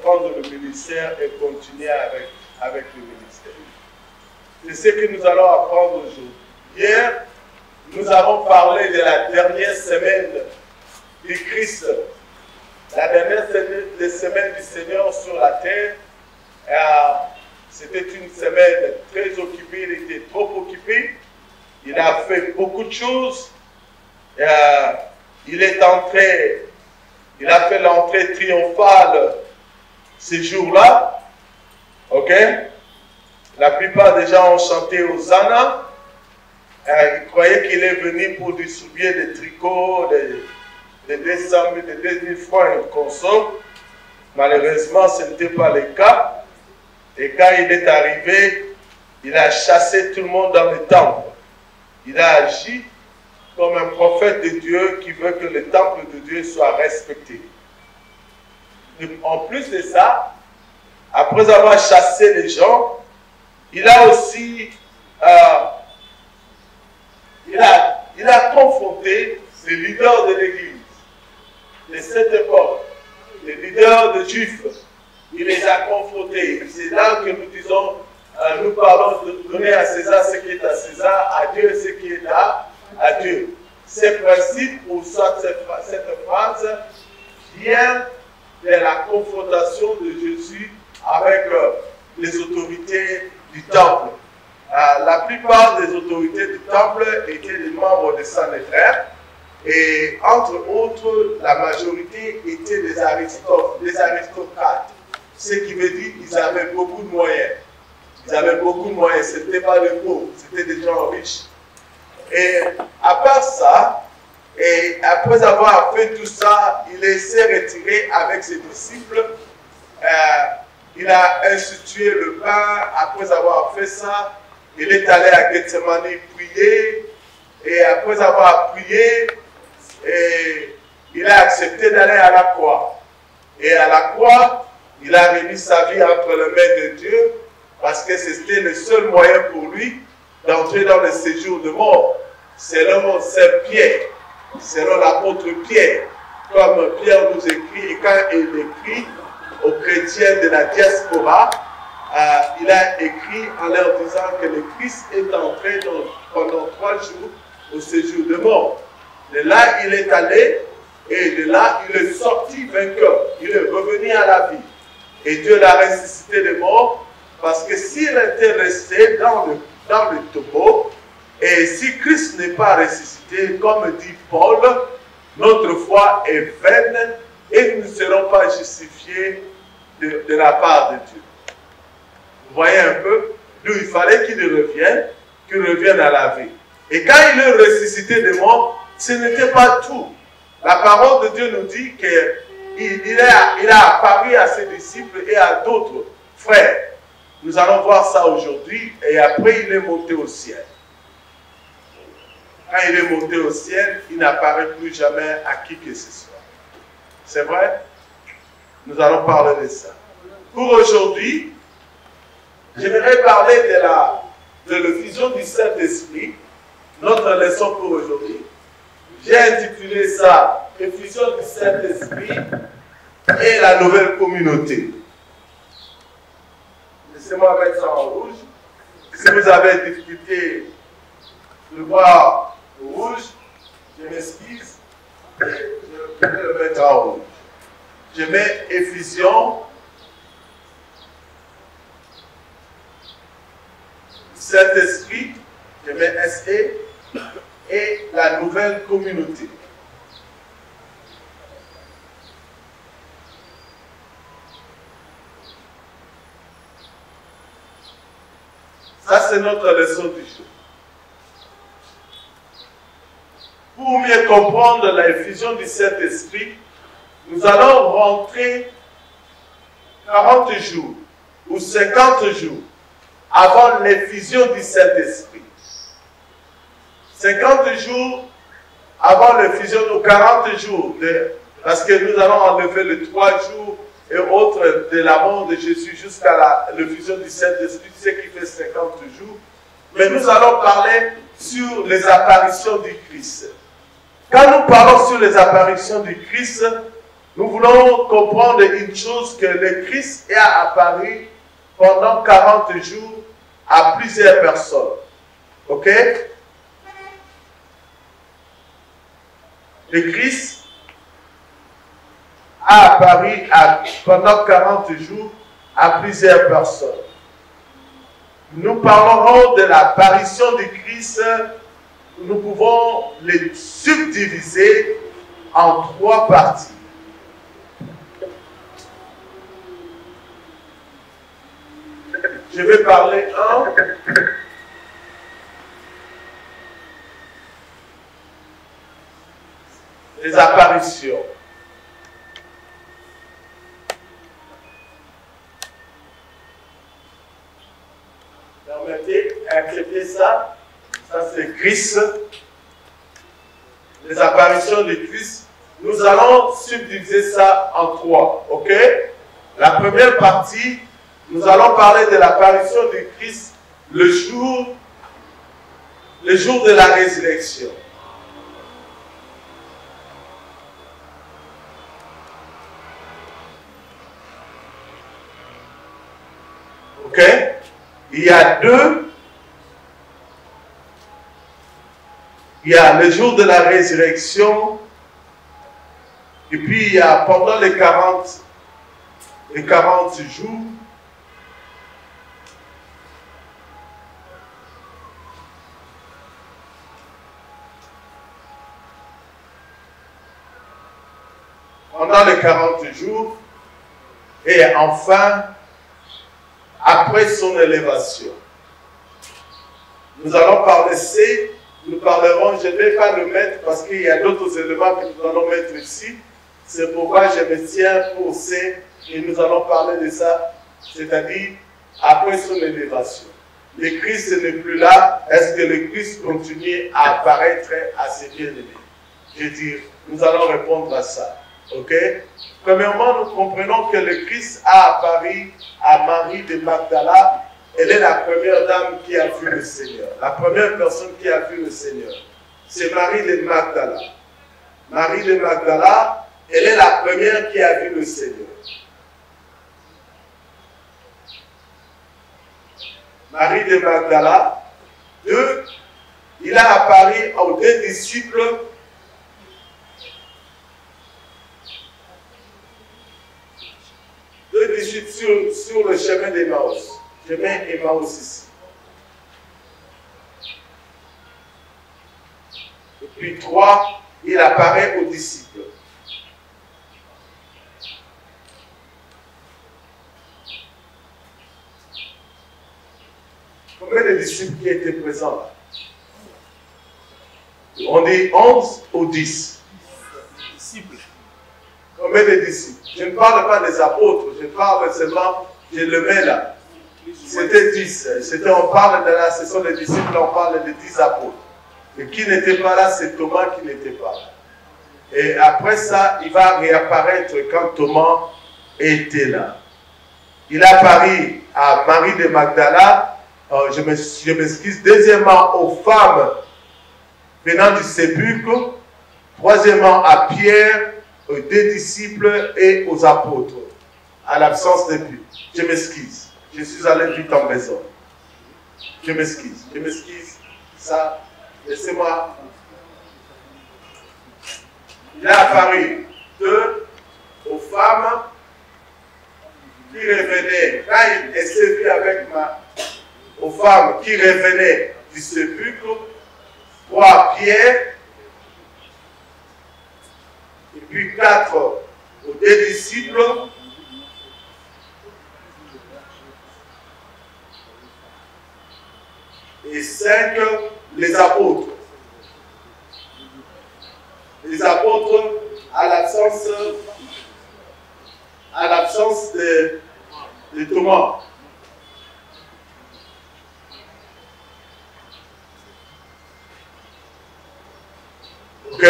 prendre le ministère et continuer avec le ministère. C'est ce que nous allons apprendre aujourd'hui. Hier, nous avons parlé de la dernière semaine du Christ, la dernière semaine du Seigneur sur la terre. C'était une semaine très occupée, il était trop occupé. Il a fait beaucoup de choses. Il a fait l'entrée triomphale ces jours-là. Ok? La plupart des gens ont chanté Hosanna. Ils croyaient qu'il est venu pour distribuer des tricots, des 200 000, des 2000 francs et une console. Malheureusement, ce n'était pas le cas. Et quand il est arrivé, il a chassé tout le monde dans le temple. Il a agi comme un prophète de Dieu qui veut que le temple de Dieu soit respecté. Et en plus de ça, après avoir chassé les gens, il a aussi il a confronté les leaders de l'Église de cette époque, les leaders de Juifs. Il les a confrontés. C'est là que nous disons, nous parlons de donner à César ce qui est à César, à Dieu ce qui est à Dieu. Ce principe, ou soit cette phrase, vient de la confrontation de Jésus avec les autorités du temple. La plupart des autorités du temple étaient des membres de Sanhédrin, et entre autres, la majorité étaient des aristocrates. Ce qui veut dire qu'ils avaient beaucoup de moyens. Ils avaient beaucoup de moyens, ce n'était pas des pauvres, c'était des gens riches. Et à part ça, et après avoir fait tout ça, il s'est retiré avec ses disciples. Il a institué le pain. Après avoir fait ça, il est allé à Gethsemane prier. Et après avoir prié, il a accepté d'aller à la croix. Et à la croix, il a remis sa vie entre les mains de Dieu, parce que c'était le seul moyen pour lui d'entrer dans le séjour de mort, selon Saint Pierre, selon l'apôtre Pierre, comme Pierre nous écrit, et quand il écrit aux chrétiens de la diaspora, il a écrit en leur disant que le Christ est entré pendant 3 jours au séjour de mort. De là, il est allé, et de là, il est sorti vainqueur. Il est revenu à la vie. Et Dieu l'a ressuscité des morts, parce que s'il était resté dans le tombeau, et si Christ n'est pas ressuscité, comme dit Paul, notre foi est vaine et nous ne serons pas justifiés de la part de Dieu. Vous voyez un peu? D'où il fallait qu'il revienne à la vie. Et quand il est ressuscité des morts, ce n'était pas tout. La parole de Dieu nous dit qu'il a apparu à ses disciples et à d'autres frères. Nous allons voir ça aujourd'hui, et après il est monté au ciel. Quand il est monté au ciel, il n'apparaît plus jamais à qui que ce soit. C'est vrai? Nous allons parler de ça. Pour aujourd'hui, j'aimerais parler de l'effusion du Saint-Esprit, notre leçon pour aujourd'hui. J'ai intitulé ça « Effusion du Saint-Esprit et la nouvelle communauté ». Laissez-moi mettre ça en rouge. Si vous avez difficulté de voir le rouge, je m'excuse, je vais le mettre en rouge. Je mets effusion, Saint-Esprit, je mets SE, et la nouvelle communauté. Ça, c'est notre leçon du jour. Pour mieux comprendre la effusion du Saint-Esprit, nous allons rentrer 40 jours ou 50 jours avant l'effusion du Saint-Esprit. 50 jours avant l'effusion, ou 40 jours, parce que nous allons enlever les 3 jours et autres de la mort de Jésus jusqu'à l'effusion du Saint-Esprit, ce qui fait 50 jours. Mais nous allons parler sur les apparitions du Christ. Quand nous parlons sur les apparitions du Christ, Nous voulons comprendre une chose, que le Christ est apparu pendant 40 jours à plusieurs personnes. Ok? Le Christ a apparu pendant 40 jours à plusieurs personnes. Nous parlerons de l'apparition du Christ. Nous pouvons les subdiviser en 3 parties. Je vais parler des apparitions. Permettez, acceptez ça. Ça c'est Christ. Les apparitions de Christ. Nous allons subdiviser ça en 3. Ok? La première partie, nous allons parler de l'apparition du Christ le jour de la résurrection. Ok? Il y a le jour de la résurrection, et puis il y a pendant les 40 jours, et enfin, après son élévation. Nous allons parler nous parlerons, je ne vais pas le mettre parce qu'il y a d'autres éléments que nous allons mettre ici. C'est pourquoi je me tiens pour C et nous allons parler de ça, c'est-à-dire après son élévation. Le Christ n'est plus là, est-ce que le Christ continue à apparaître à ses bien-aimés? Je veux dire, nous allons répondre à ça. Ok? Premièrement, nous comprenons que le Christ a apparu à Marie de Magdala. Elle est la première dame qui a vu le Seigneur. La première personne qui a vu le Seigneur. C'est Marie de Magdala. Marie de Magdala, elle est la première qui a vu le Seigneur. Marie de Magdala. 2, il a apparu aux 2 disciples. Sur le chemin d'Emmaüs. Je mets Emmaüs ici. Et puis 3, il apparaît aux disciples. Combien de disciples qui étaient présents là? On dit 11 ou 10. Disciples. Combien de disciples? Je ne parle pas des apôtres, je parle seulement, je le mets là. C'était 10. On parle de la session des disciples, on parle de 10 apôtres. Et qui n'était pas là, c'est Thomas qui n'était pas là. Et après ça, il va réapparaître quand Thomas était là. Il apparu à Marie de Magdala, je m'excuse, deuxièmement aux femmes venant du sépulcre, troisièmement à Pierre, aux 2 disciples et aux apôtres, à l'absence de Pierre. Je m'excuse. Je suis allé vite en maison. Je m'excuse. Ça, laissez-moi. Il a apparu 2 aux femmes qui revenaient. Quand il s'est vu avec aux femmes qui revenaient du sépulcre, 3 à Pierre, et puis 4 aux 2 disciples. Et 5, les apôtres. Les apôtres à l'absence de Thomas. Ok?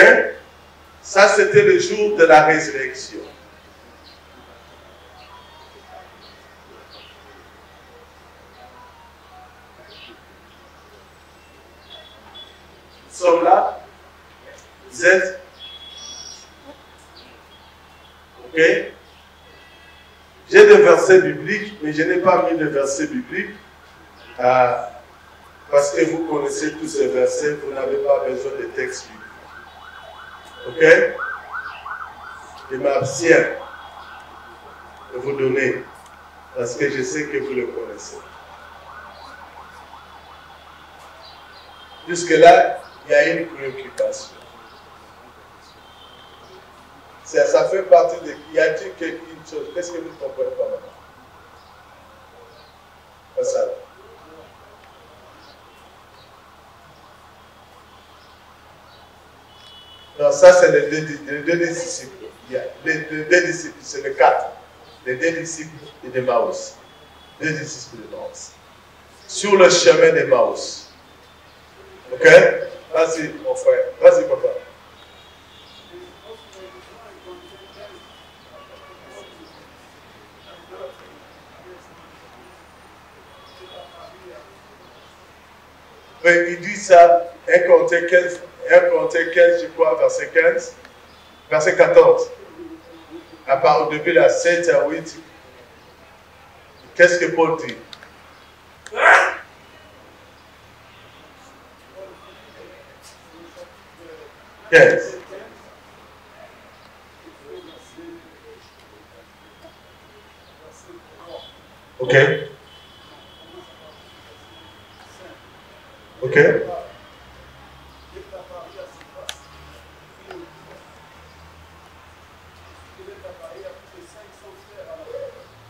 Ça, c'était le jour de la résurrection. Nous sommes là. Vous êtes? Ok? J'ai des versets bibliques, mais je n'ai pas mis de versets bibliques. Parce que vous connaissez tous ces versets, vous n'avez pas besoin de textes bibliques. Ok? Je m'abstiens de vous donner, parce que je sais que vous le connaissez. Jusque-là, il y a une préoccupation. Ça fait partie de... Y a-t-il quelque chose? Qu'est-ce que vous ne comprenez pas maintenant? Pas ça. Non, ça c'est les deux disciples. Les deux disciples, c'est le 4. Les deux disciples d'Emmaüs. Deux disciples d'Emmaüs. Sur le chemin d'Emmaüs. Ok? Vas-y, mon frère. Vas-y, papa. Oui, il dit ça, 1 Corinthiens 15, je crois, verset 15, verset 14. À part au début, la 7 à 8. Qu'est-ce que Paul dit? Ok. Ok.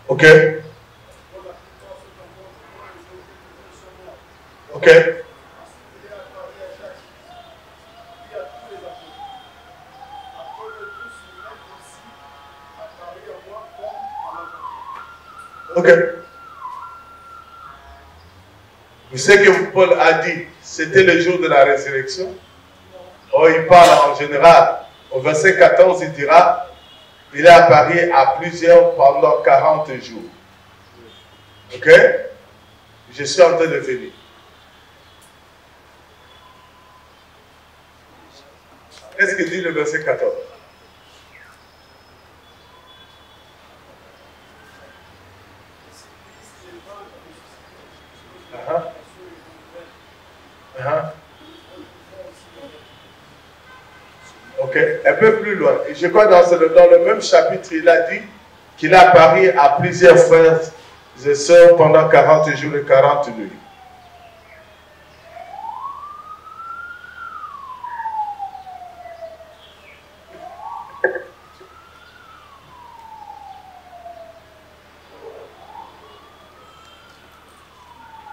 Ok. Ok. Ok. Vous savez que Paul a dit, c'était le jour de la résurrection. Oh, il parle en général. Au verset 14, il dira, il est apparu à plusieurs pendant 40 jours. Ok? Je suis en train de venir. Qu'est-ce que dit le verset 14? Ok, un peu plus loin. Et je crois dans le même chapitre, il a dit qu'il a apparu à plusieurs frères et sœurs pendant 40 jours et 40 nuits.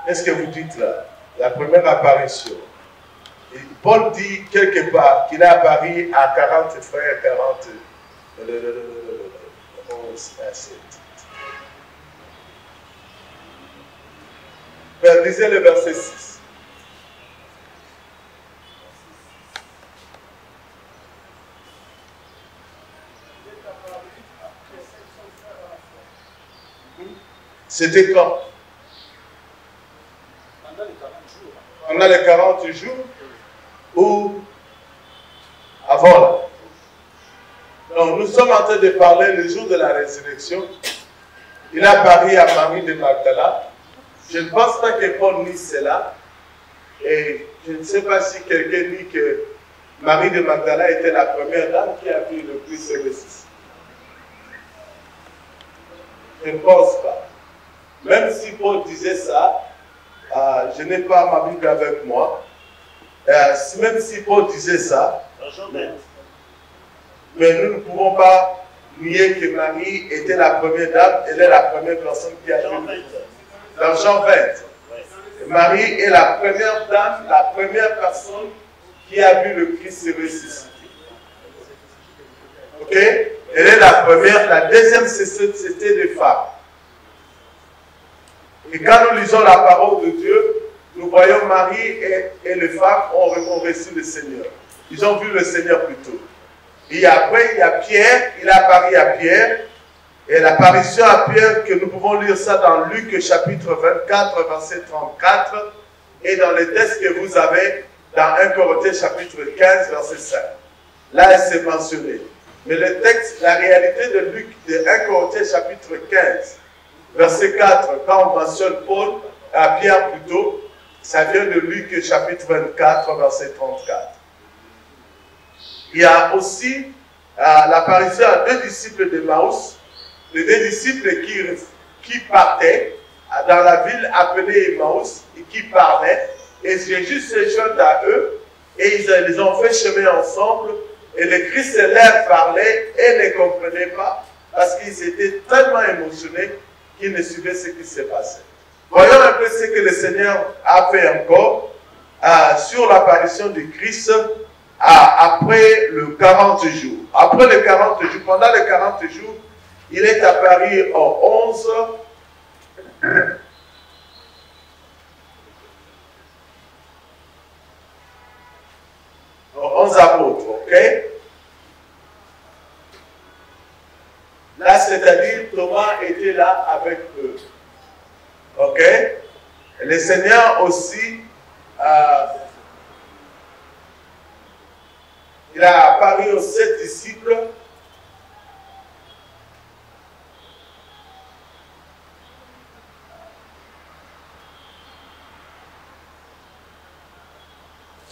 Qu'est-ce que vous dites là? La première apparition. Et Paul dit quelque part qu'il a apparu à 40 frères, 40... Lisez le verset 6. C'était quand? Pendant les 40 jours ou avant là. Donc nous sommes en train de parler le jour de la résurrection. Il a apparu à Marie de Magdala. Je ne pense pas que Paul nie cela. Et je ne sais pas si quelqu'un dit que Marie de Magdala était la première dame qui a vu le Christ ressuscité. Je ne pense pas. Même si Paul disait ça, je n'ai pas ma Bible avec moi. Même si Paul disait ça, mais nous ne pouvons pas nier que Marie était la première dame, elle est la première personne qui a vu. Dans Jean 20, Marie est la première dame, la première personne qui a vu le Christ ressuscité. Ok? Elle est la première, la deuxième c'était des femmes. Et quand nous lisons la parole de Dieu, nous voyons Marie et les femmes ont reçu le Seigneur. Ils ont vu le Seigneur plutôt. Et après, il y a Pierre, il a apparu à Pierre. Et l'apparition à Pierre, que nous pouvons lire ça dans Luc chapitre 24, verset 34. Et dans les textes que vous avez, dans 1 Corinthiens chapitre 15, verset 5. Là, c'est mentionné. Mais le texte, la réalité de Luc, de 1 Corinthiens chapitre 15, verset 4, quand on mentionne Paul, à Pierre plutôt, ça vient de Luc chapitre 24, verset 34. Il y a aussi l'apparition à deux disciples d'Emmaüs, les deux disciples qui partaient dans la ville appelée Emmaüs et qui parlaient, et Jésus s'est joint à eux et ils ont fait chemin ensemble et le Christ leur parlait et ne comprenaient pas parce qu'ils étaient tellement émotionnés qu'ils ne suivaient ce qui s'est passé. Voyons un peu ce que le Seigneur a fait encore sur l'apparition du Christ après le 40 jours. Après les 40 jours, pendant les 40 jours, il est apparu aux 11 apôtres, ok? Là, c'est-à-dire Thomas était là avec eux. Ok? Le Seigneur aussi, il a apparu aux 7 disciples.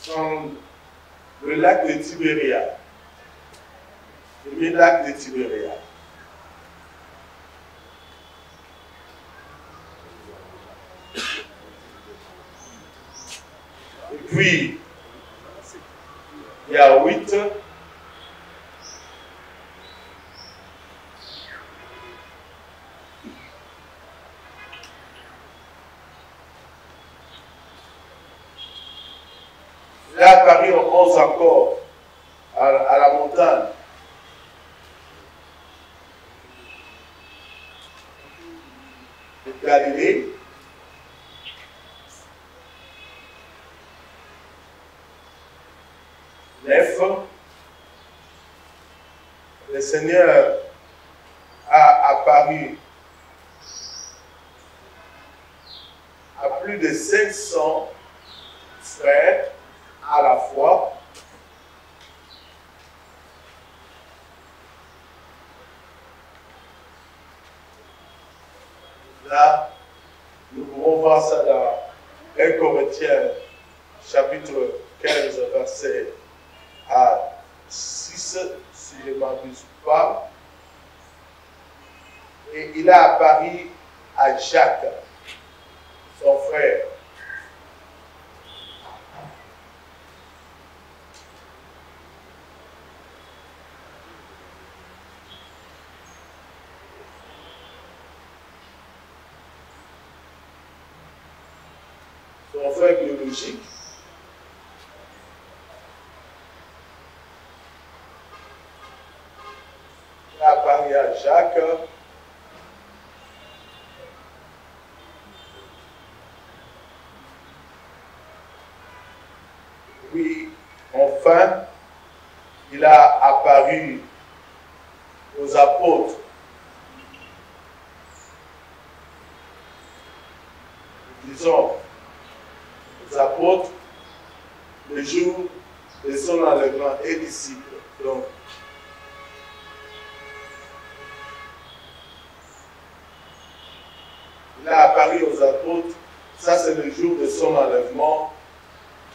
Dans le lac de Tibéria. Le lac de Tibéria. Et puis, il y a 8. Il a apparu au 11 encore, à la montagne. De Galilée. Le Seigneur a apparu à plus de 500 frères à la fois. Là, nous pouvons voir ça dans 1 Corinthiens chapitre 15, verset à 6, si je ne m'abuse pas. Et il a apparu à Jacques, son frère. Son frère biologique. Il a apparu à Jacques. Puis, enfin, il a apparu aux apôtres. Disons, aux apôtres, le jour de son enlèvement et disciples. Donc, il a apparu aux apôtres, ça c'est le jour de son enlèvement,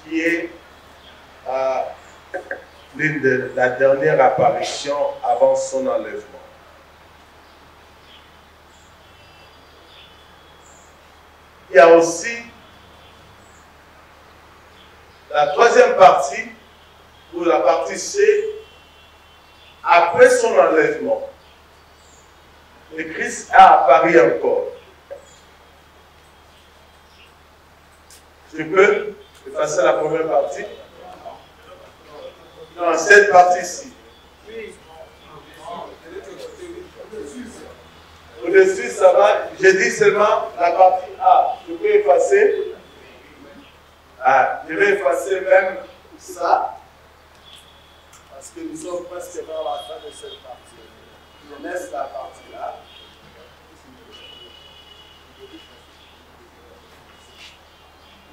qui est l'une de la dernière apparition avant son enlèvement. Il y a aussi la troisième partie, ou la partie C, après son enlèvement. Le Christ a apparu encore. Je peux effacer la première partie? Non, cette partie-ci. Au-dessus, ça va. J'ai dit seulement la partie A. Je peux effacer. Je vais effacer même ça. Parce que nous sommes presque vers la fin de cette partie. Je laisse la partie là.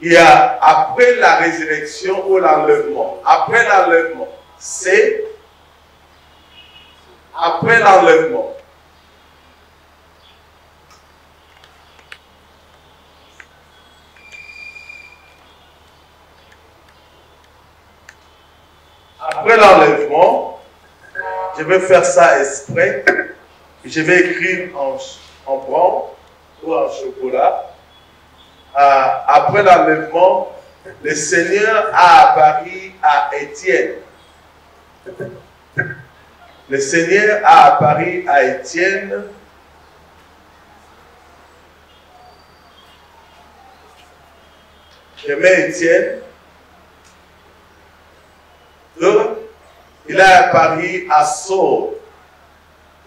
Il y a après la résurrection ou l'enlèvement. Après l'enlèvement, c'est après l'enlèvement. Après l'enlèvement, je vais faire ça exprès. Je vais écrire en brun ou en chocolat. Après l'enlèvement, le Seigneur a apparu à Étienne. Le Seigneur a apparu à Étienne. Je mets Étienne. Il a apparu à Saul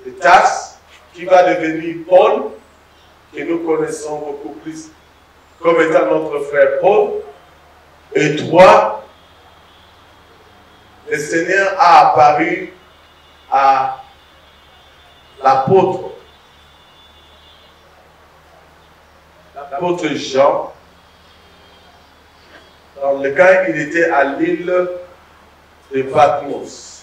de Tarse, qui va devenir Paul, que nous connaissons beaucoup plus comme étant notre frère Paul. Et 3, le Seigneur a apparu à l'apôtre Jean, dans le cas il était à l'île de Patmos.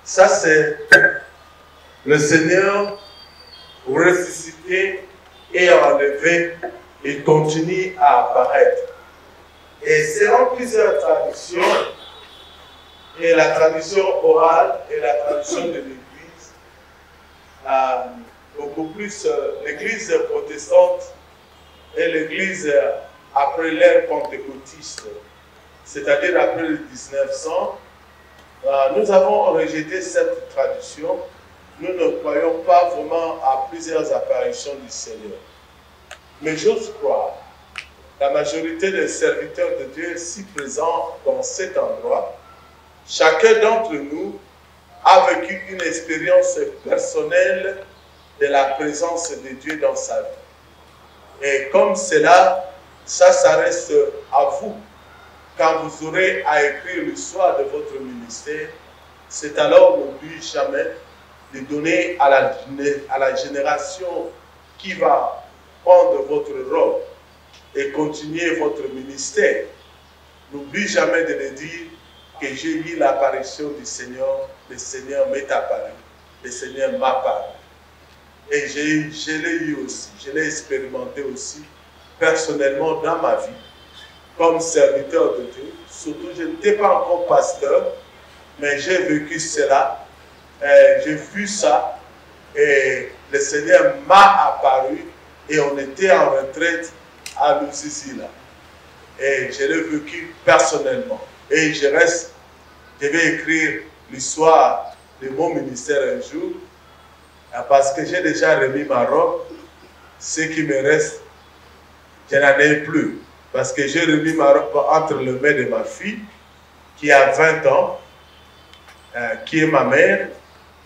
Ça, c'est le Seigneur ressuscité et enlevé et continue à apparaître. Et selon plusieurs traditions, et la tradition orale et la tradition de l'Église, beaucoup plus l'Église protestante et l'Église après l'ère pentecôtiste, c'est-à-dire après le 1900, nous avons rejeté cette tradition. Nous ne croyons pas vraiment à plusieurs apparitions du Seigneur. Mais j'ose croire, la majorité des serviteurs de Dieu ici présents dans cet endroit, chacun d'entre nous a vécu une expérience personnelle de la présence de Dieu dans sa vie. Et comme cela, ça reste à vous. Quand vous aurez à écrire le soir de votre ministère, c'est alors, n'oubliez jamais, de donner à la génération qui va prendre votre rôle et continuer votre ministère. N'oubliez jamais de le dire que j'ai eu l'apparition du Seigneur, le Seigneur m'est apparu, le Seigneur m'a apparu. Et je l'ai eu aussi, je l'ai expérimenté aussi personnellement dans ma vie. Comme serviteur de Dieu, surtout je n'étais pas encore pasteur, mais j'ai vécu cela, j'ai vu ça, et le Seigneur m'a apparu, et on était en retraite à Lusisila. Et je l'ai vécu personnellement. Et je vais écrire l'histoire de mon ministère un jour, parce que j'ai déjà remis ma robe, ce qui me reste, je n'en ai plus. Parce que j'ai remis ma robe entre les mains de ma fille, qui a 20 ans, qui est ma mère.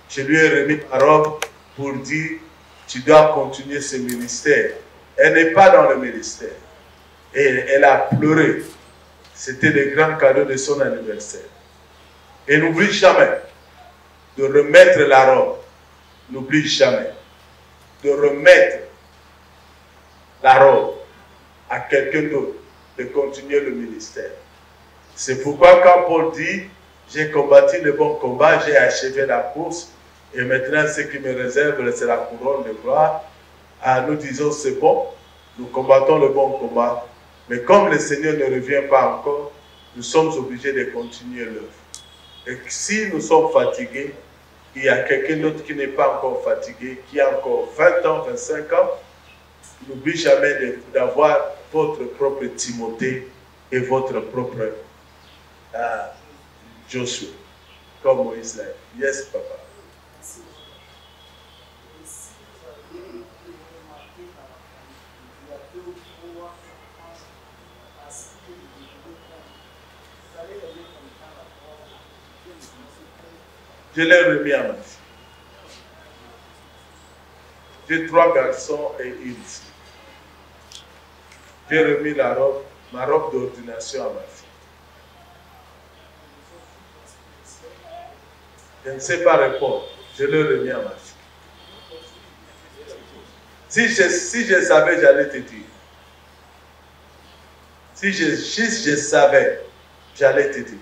Je lui ai remis ma robe pour dire, tu dois continuer ce ministère. Elle n'est pas dans le ministère. Et elle a pleuré. C'était le grand cadeau de son anniversaire. Et n'oublie jamais de remettre la robe. N'oublie jamais de remettre la robe à quelqu'un d'autre, de continuer le ministère. C'est pourquoi quand Paul dit, j'ai combattu le bon combat, j'ai achevé la course, et maintenant ce qui me réserve, c'est la couronne de gloire. Nous disons, c'est bon, nous combattons le bon combat, mais comme le Seigneur ne revient pas encore, nous sommes obligés de continuer l'œuvre. Et si nous sommes fatigués, il y a quelqu'un d'autre qui n'est pas encore fatigué, qui a encore 20 ans, 25 ans, n'oublie jamais d'avoir votre propre Timothée et votre propre Joshua, comme Moïse l'a dit. Yes, papa. Je l'ai remis à ma fille. J'ai 3 garçons et une fille. J'ai remis ma robe d'ordination à ma fille. Je ne sais pas répondre. Je l'ai remis à ma fille. Si je savais, j'allais te dire. Si je savais, j'allais te dire.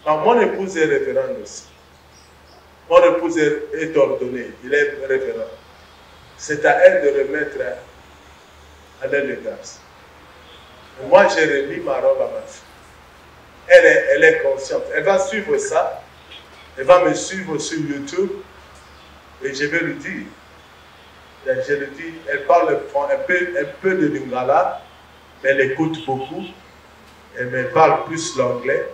Alors, mon épouse est révérende aussi. Mon épouse est ordonnée, il est révérend. C'est à elle de remettre à l'aile de grâce. Moi, j'ai remis ma robe à ma fille. Elle est consciente. Elle va suivre ça. Elle va me suivre sur YouTube. Et je vais lui dire. Je lui dis, elle parle un peu de lingala, mais elle écoute beaucoup. Elle me parle plus l'anglais.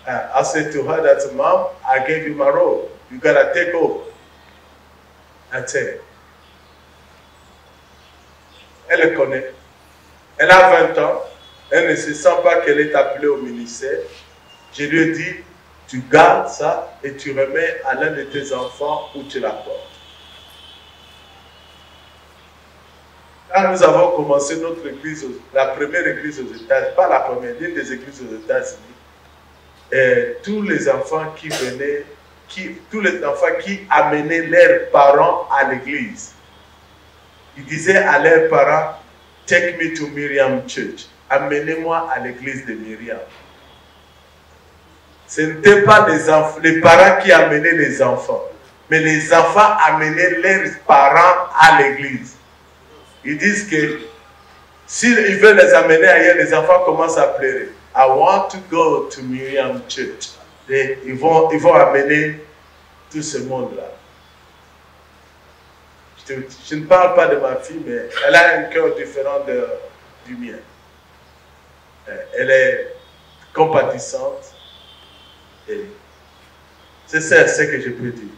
I said to her that, Mom, I gave you my robe. You gotta take over. That's it. Elle le connaît. Elle a 20 ans. Elle ne se sent pas qu'elle est appelée au ministère. Je lui ai dit, tu gardes ça et tu remets à l'un de tes enfants où tu la portes. Quand nous avons commencé notre église, la première église aux États-Unis, pas la première, l'une des églises aux États-Unis, et tous les enfants qui venaient, tous les enfants qui amenaient leurs parents à l'église, ils disaient à leurs parents, take me to Miriam Church, amenez-moi à l'église de Miriam. Ce n'étaient pas les parents qui amenaient les enfants, mais les enfants amenaient leurs parents à l'église. Ils disent que s'ils veulent les amener ailleurs, les enfants commencent à pleurer. I want to go to Miriam Church. Et ils vont amener tout ce monde-là. Je ne parle pas de ma fille, mais elle a un cœur différent du mien. Elle est compatissante. C'est ça ce que je peux dire.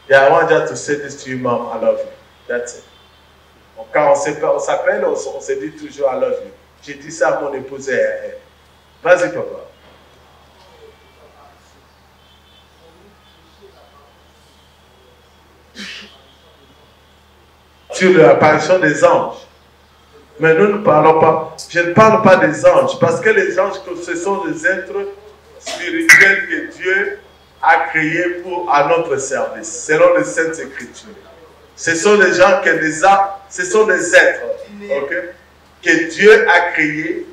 Yeah, I want just to say this to you, Mom. I love you. That's it. Quand on s'appelle, on se dit toujours I love you. J'ai dit ça à mon épouse. Vas-y, papa. Sur l'apparition des anges. Mais nous ne parlons pas. Je ne parle pas des anges, parce que les anges, ce sont des êtres spirituels que Dieu a créés à notre service, selon les Saintes Écritures. Ce sont des gens ce sont des êtres, okay, que Dieu a créés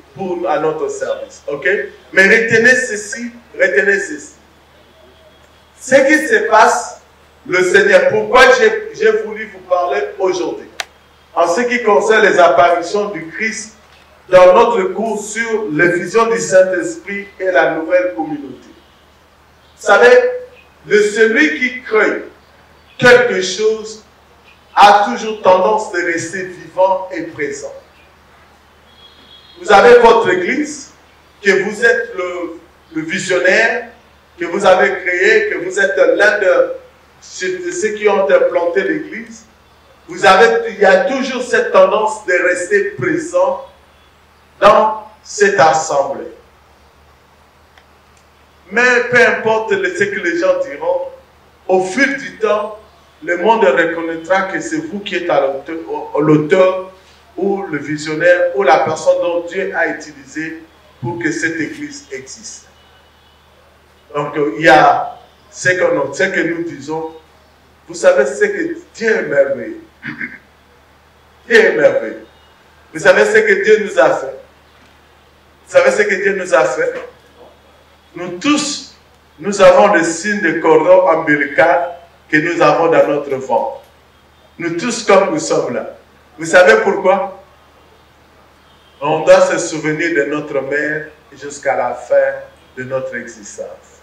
à notre service. Okay? Mais retenez ceci. Ce qui se passe, le Seigneur, pourquoi j'ai voulu vous parler aujourd'hui, en ce qui concerne les apparitions du Christ dans notre cours sur l'effusion du Saint-Esprit et la nouvelle communauté. Vous savez, celui qui crée quelque chose a toujours tendance de rester vivant et présent. Vous avez votre église, que vous êtes le visionnaire, que vous avez créé, que vous êtes l'un de ceux qui ont implanté l'église. Il y a toujours cette tendance de rester présent dans cette assemblée. Mais peu importe ce que les gens diront, au fil du temps, le monde reconnaîtra que c'est vous qui êtes l'auteur ou le visionnaire ou la personne dont Dieu a utilisé pour que cette église existe. Donc il y a ce que nous disons. Vous savez ce que Dieu est merveilleux. Dieu est merveilleux. Vous savez ce que Dieu nous a fait. Vous savez ce que Dieu nous a fait. Nous tous, nous avons le signe de cordon ombilical que nous avons dans notre ventre. Nous tous comme nous sommes là. Vous savez pourquoi? On doit se souvenir de notre mère jusqu'à la fin de notre existence.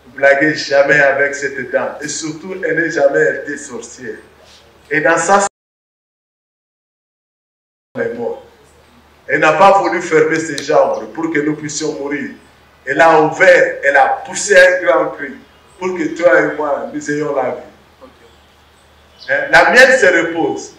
Ne blaguez jamais avec cette dame. Et surtout, elle n'est jamais été sorcière. Et dans ça, elle est morte. Elle n'a pas voulu fermer ses jambes pour que nous puissions mourir. Elle a ouvert, elle a poussé un grand cri pour que toi et moi, nous ayons la vie. La mienne se repose.